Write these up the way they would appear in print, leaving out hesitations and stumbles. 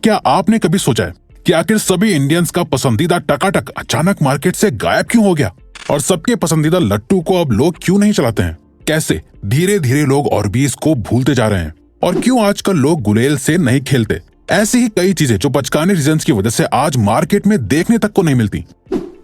क्या आपने कभी सोचा है कि आखिर सभी इंडियंस का पसंदीदा टकाटक अचानक मार्केट से गायब क्यों हो गया और सबके पसंदीदा लट्टू को अब लोग क्यों नहीं चलाते हैं? कैसे धीरे धीरे लोग ऑर्बीज को भूलते जा रहे हैं और क्यों आजकल लोग गुलेल से नहीं खेलते? ऐसी ही कई चीजें जो बचकाने रीजंस की वजह से आज मार्केट में देखने तक को नहीं मिलती।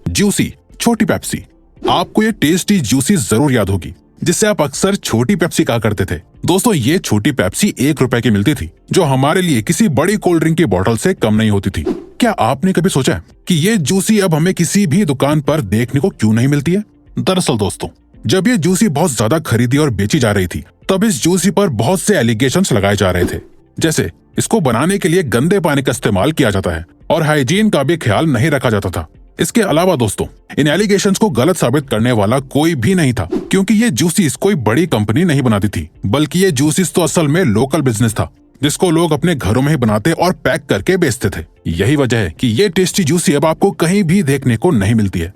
जूसी छोटी पेप्सी। आपको ये टेस्टी जूसी जरूर याद होगी, जिससे आप अक्सर छोटी पेप्सी कहा करते थे। दोस्तों, ये छोटी पेप्सी 1 रुपए की मिलती थी, जो हमारे लिए किसी बड़ी कोल्ड ड्रिंक की बोतल से कम नहीं होती थी। क्या आपने कभी सोचा है कि ये जूसी अब हमें किसी भी दुकान पर देखने को क्यों नहीं मिलती है? दरअसल दोस्तों, जब ये जूसी बहुत ज्यादा खरीदी और बेची जा रही थी, तब इस जूसी पर बहुत से एलिगेशंस लगाए जा रहे थे, जैसे इसको बनाने के लिए गंदे पानी का इस्तेमाल किया जाता है और हाइजीन का भी ख्याल नहीं रखा जाता था। इसके अलावा दोस्तों, इन एलिगेशंस को गलत साबित करने वाला कोई भी नहीं था, क्योंकि ये जूसीस कोई बड़ी कंपनी नहीं बनाती थी, बल्कि ये जूसीस तो असल में लोकल बिजनेस था, जिसको लोग अपने घरों में ही बनाते और पैक करके बेचते थे। यही वजह है कि ये टेस्टी जूसी अब आपको कहीं भी देखने को नहीं मिलती है।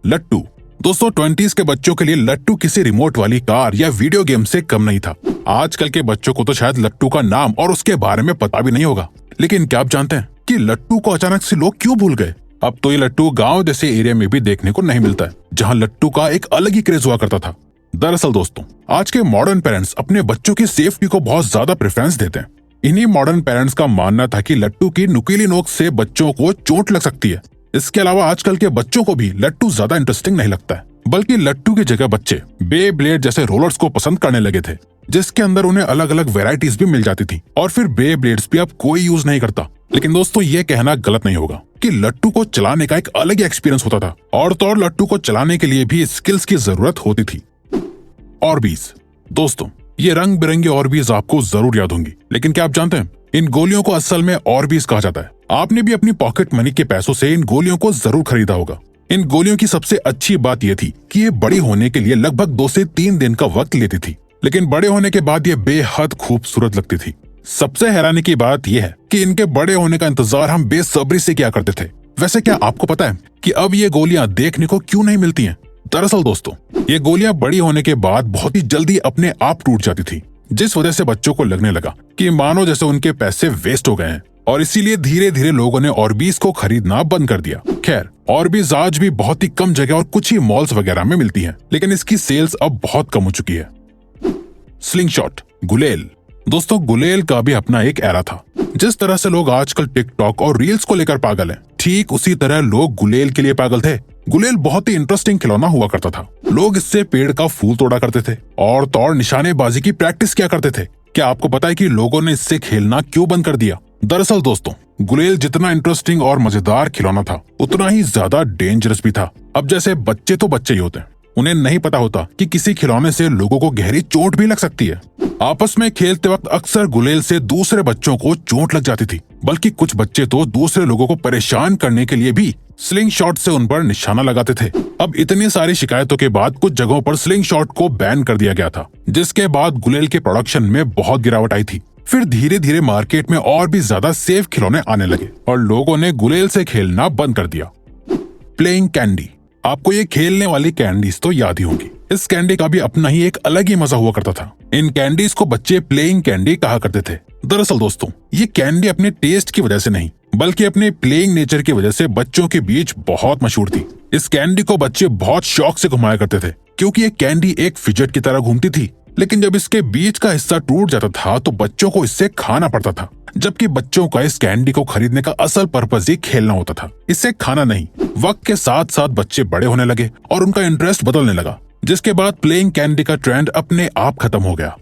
लट्टू। दोस्तों, 20s के बच्चों के लिए लट्टू किसी रिमोट वाली कार या वीडियो गेम से कम नहीं था। आजकल के बच्चों को तो शायद लट्टू का नाम और उसके बारे में पता भी नहीं होगा, लेकिन क्या आप जानते हैं कि लट्टू को अचानक से लोग क्यों भूल गए? अब तो ये लट्टू गांव जैसे एरिया में भी देखने को नहीं मिलता है, जहां लट्टू का एक अलग ही क्रेज हुआ करता था। दरअसल दोस्तों, आज के मॉडर्न पेरेंट्स अपने बच्चों की सेफ्टी को बहुत ज्यादा प्रेफरेंस देते हैं। इन्हीं मॉडर्न पेरेंट्स का मानना था कि लट्टू की नुकीली नोक से बच्चों को चोट लग सकती है। इसके अलावा आजकल के बच्चों को भी लट्टू ज्यादा इंटरेस्टिंग नहीं लगता है, बल्कि लट्टू की जगह बच्चे बे ब्लेड जैसे रोलर्स को पसंद करने लगे थे, जिसके अंदर उन्हें अलग अलग वेराइटीज भी मिल जाती थी। और फिर बे ब्लेड्स भी अब कोई यूज नहीं करता। लेकिन दोस्तों, ये कहना गलत नहीं होगा कि लट्टू को चलाने का एक अलग ही एक्सपीरियंस होता था, और तो और लट्टू को चलाने के लिए भी स्किल्स की जरूरत होती थी। ऑर्बीज। दोस्तों, ये रंग बिरंगी ऑर्बीज आपको जरूर याद होंगी, लेकिन क्या आप जानते हैं इन गोलियों को असल में ऑर्बीज कहा जाता है। आपने भी अपनी पॉकेट मनी के पैसों से इन गोलियों को जरूर खरीदा होगा। इन गोलियों की सबसे अच्छी बात यह थी कि ये बड़ी होने के लिए लगभग 2 से 3 दिन का वक्त लेती थी, लेकिन बड़े होने के बाद ये बेहद खूबसूरत लगती थी। सबसे हैरानी की बात यह है कि इनके बड़े होने का इंतजार हम बेसब्री से किया करते थे। वैसे क्या आपको पता है कि अब ये गोलियां देखने को क्यों नहीं मिलती हैं? दरअसल दोस्तों, ये गोलियां बड़ी होने के बाद बहुत ही जल्दी अपने आप टूट जाती थी, जिस वजह से बच्चों को लगने लगा कि मानो जैसे उनके पैसे वेस्ट हो गए हैं, और इसीलिए धीरे धीरे लोगों ने ऑर्बीज को खरीदना बंद कर दिया। खैर, ऑर्बीज आज भी बहुत ही कम जगह और कुछ ही मॉल्स वगैरह में मिलती हैं, लेकिन इसकी सेल्स अब बहुत कम हो चुकी है। स्लिंगशॉट। गुलेल। दोस्तों, गुलेल का भी अपना एक एरा था। जिस तरह से लोग आजकल टिकटॉक और रील्स को लेकर पागल हैं, ठीक उसी तरह लोग गुलेल के लिए पागल थे। गुलेल बहुत ही इंटरेस्टिंग खिलौना हुआ करता था। लोग इससे पेड़ का फूल तोड़ा करते थे और तो और निशानेबाजी की प्रैक्टिस किया करते थे। क्या आपको पता है कि लोगों ने इससे खेलना क्यों बंद कर दिया? दरअसल दोस्तों, गुलेल जितना इंटरेस्टिंग और मजेदार खिलौना था, उतना ही ज्यादा डेंजरस भी था। अब जैसे बच्चे तो बच्चे ही होते हैं, उन्हें नहीं पता होता कि किसी खिलौने से लोगों को गहरी चोट भी लग सकती है। आपस में खेलते वक्त अक्सर गुलेल से दूसरे बच्चों को चोट लग जाती थी, बल्कि कुछ बच्चे तो दूसरे लोगों को परेशान करने के लिए भी स्लिंग शॉट से उन पर निशाना लगाते थे। अब इतनी सारी शिकायतों के बाद कुछ जगहों पर स्लिंग शॉट को बैन कर दिया गया था, जिसके बाद गुलेल के प्रोडक्शन में बहुत गिरावट आई थी। फिर धीरे धीरे मार्केट में और भी ज्यादा सेफ खिलौने आने लगे और लोगों ने गुलेल से खेलना बंद कर दिया। Playing candy. आपको ये खेलने वाली कैंडीज तो याद ही होंगी। इस कैंडी का भी अपना ही एक अलग ही मजा हुआ करता था। इन कैंडीज को बच्चे प्लेइंग कैंडी कहा करते थे। दरअसल दोस्तों, ये कैंडी अपने टेस्ट की वजह से नहीं, बल्कि अपने प्लेइंग नेचर की वजह से बच्चों के बीच बहुत मशहूर थी। इस कैंडी को बच्चे बहुत शौक से घुमाया करते थे, क्योंकि ये कैंडी एक फिजट की तरह घूमती थी। लेकिन जब इसके बीच का हिस्सा टूट जाता था तो बच्चों को इससे खाना पड़ता था, जबकि बच्चों का इस कैंडी को खरीदने का असल पर्पज ही खेलना होता था, इससे खाना नहीं। वक्त के साथ साथ बच्चे बड़े होने लगे और उनका इंटरेस्ट बदलने लगा, जिसके बाद प्लेइंग कैंडी का ट्रेंड अपने आप खत्म हो गया।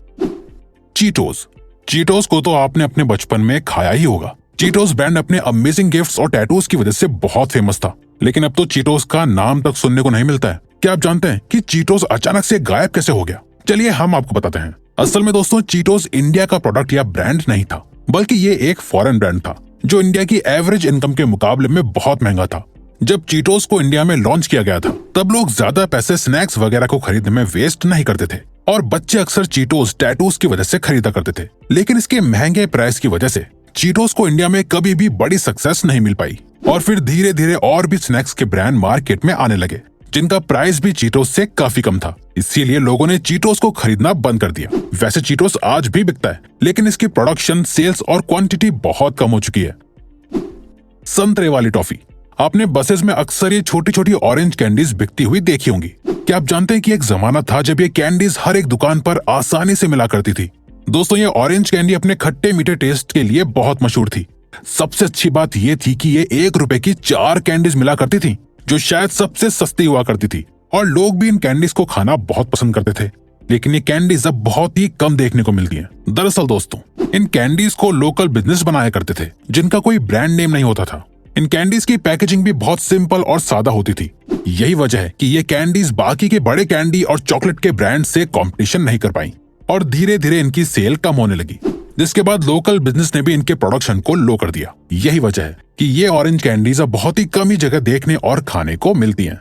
चीटोस। चीटोस को तो आपने अपने बचपन में खाया ही होगा। चीटोस ब्रांड अपने अमेजिंग गिफ्ट्स और टैटूज की वजह से बहुत फेमस था, लेकिन अब तो चीटोस का नाम तक सुनने को नहीं मिलता है। क्या आप जानते हैं कि चीटोस अचानक से गायब कैसे हो गया? चलिए हम आपको बताते हैं। असल में दोस्तों, चीटोस इंडिया का प्रोडक्ट या ब्रांड नहीं था, बल्कि ये एक फॉरेन ब्रांड था, जो इंडिया की एवरेज इनकम के मुकाबले में बहुत महंगा था। जब चीटोस को इंडिया में लॉन्च किया गया था, तब लोग ज्यादा पैसे स्नैक्स वगैरह को खरीदने में वेस्ट नहीं करते थे, और बच्चे अक्सर चीटोस टैटूज की वजह से खरीदा करते थे। लेकिन इसके महंगे प्राइस की वजह से चीटोस को इंडिया में कभी भी बड़ी सक्सेस नहीं मिल पाई, और फिर धीरे धीरे और भी स्नैक्स के ब्रांड मार्केट में आने लगे, जिनका प्राइस भी चीटोस से काफी कम था। इसीलिए लोगों ने चीटोस को खरीदना बंद कर दिया। वैसे चीटोस आज भी बिकता है, लेकिन इसकी प्रोडक्शन, सेल्स और क्वांटिटी बहुत कम हो चुकी है। संतरे वाली टॉफी। आपने बसेस में अक्सर ये छोटी छोटी ऑरेंज कैंडीज बिकती हुई देखी होंगी। क्या आप जानते हैं कि एक जमाना था जब ये कैंडीज हर एक दुकान पर आसानी से मिला करती थी। दोस्तों, ये ऑरेंज कैंडी अपने खट्टे मीठे टेस्ट के लिए बहुत मशहूर थी। सबसे अच्छी बात ये थी कि ये 1 रुपए की 4 कैंडीज मिला करती थी, जो शायद सबसे सस्ती हुआ करती थी, और लोग भी इन कैंडीज को खाना बहुत पसंद करते थे। लेकिन ये कैंडीज अब बहुत ही कम देखने को मिलती हैं। दरअसल दोस्तों, इन कैंडीज को लोकल बिजनेस बनाया करते थे, जिनका कोई ब्रांड नेम नहीं होता था। इन कैंडीज की पैकेजिंग भी बहुत सिंपल और सादा होती थी। यही वजह है कि ये कैंडीज बाकी के बड़े कैंडी और चॉकलेट के ब्रांड से कंपटीशन नहीं कर पाई, और धीरे धीरे इनकी सेल कम होने लगी, जिसके बाद लोकल बिजनेस ने भी इनके प्रोडक्शन को लो कर दिया। यही वजह है कि ये ऑरेंज कैंडीज अब बहुत ही कम ही जगह देखने और खाने को मिलती हैं।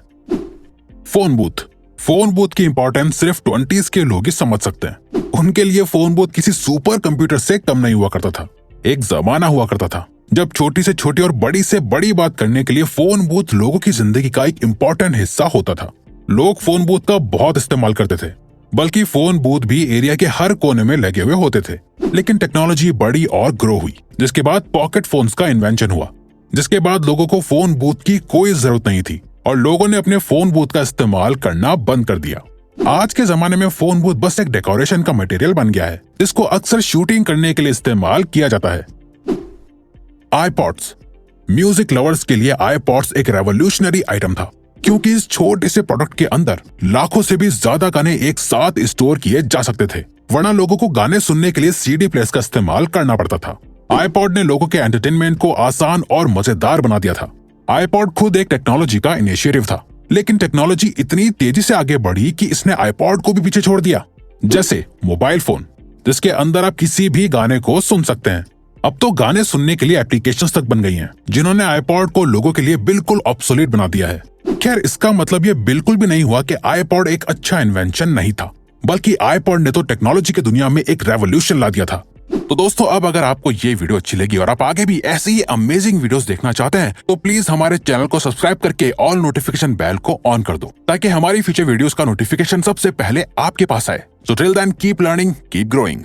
Phone booth. फोन बूथ की इंपॉर्टेंस सिर्फ 20s के लोग ही समझ सकते हैं। उनके लिए फोन बूथ किसी सुपर कंप्यूटर से कम नहीं हुआ करता था। एक जमाना हुआ करता था जब छोटी से छोटी और बड़ी से बड़ी बात करने के लिए फोन बूथ लोगों की जिंदगी का एक इम्पोर्टेंट हिस्सा होता था। लोग फोन बूथ का बहुत इस्तेमाल करते थे, बल्कि फोन बूथ भी एरिया के हर कोने में लगे हुए होते थे। लेकिन टेक्नोलॉजी बड़ी और ग्रो हुई, जिसके बाद पॉकेट फोन्स का इन्वेंशन हुआ, जिसके बाद लोगों को फोन बूथ की कोई जरूरत नहीं थी और लोगों ने अपने फोन बूथ का इस्तेमाल करना बंद कर दिया। आज के जमाने में फोन बूथ बस एक डेकोरेशन का मटेरियल बन गया है, जिसको अक्सर शूटिंग करने के लिए इस्तेमाल किया जाता है। आईपॉड्स। म्यूजिक लवर्स के लिए आईपॉड्स एक रेवोल्यूशनरी आइटम था, क्योंकि इस छोटे से प्रोडक्ट के अंदर लाखों से भी ज्यादा गाने एक साथ स्टोर किए जा सकते थे, वरना लोगों को गाने सुनने के लिए सीडी प्लेयर्स का इस्तेमाल करना पड़ता था। आईपॉड ने लोगों के एंटरटेनमेंट को आसान और मजेदार बना दिया था। आईपॉड खुद एक टेक्नोलॉजी का इनिशिएटिव था, लेकिन टेक्नोलॉजी इतनी तेजी से आगे बढ़ी कि इसने आईपॉड को भी पीछे छोड़ दिया। जैसे मोबाइल फोन, जिसके अंदर आप किसी भी गाने को सुन सकते हैं। अब तो गाने सुनने के लिए एप्लीकेशंस तक बन गई हैं, जिन्होंने आईपॉड को लोगों के लिए बिल्कुल ऑब्सोलीट बना दिया है। खैर, इसका मतलब ये बिल्कुल भी नहीं हुआ कि आईपॉड एक अच्छा इन्वेंशन नहीं था, बल्कि आईपॉड ने तो टेक्नोलॉजी की दुनिया में एक रेवोल्यूशन ला दिया था। तो दोस्तों, अब अगर आपको ये वीडियो अच्छी लगी और आप आगे भी ऐसी ही अमेजिंग वीडियोस देखना चाहते हैं, तो प्लीज हमारे चैनल को सब्सक्राइब करके ऑल नोटिफिकेशन बेल को ऑन कर दो, ताकि हमारी फ्यूचर वीडियोस का नोटिफिकेशन सबसे पहले आपके पास आए। So till then, keep learning, keep growing.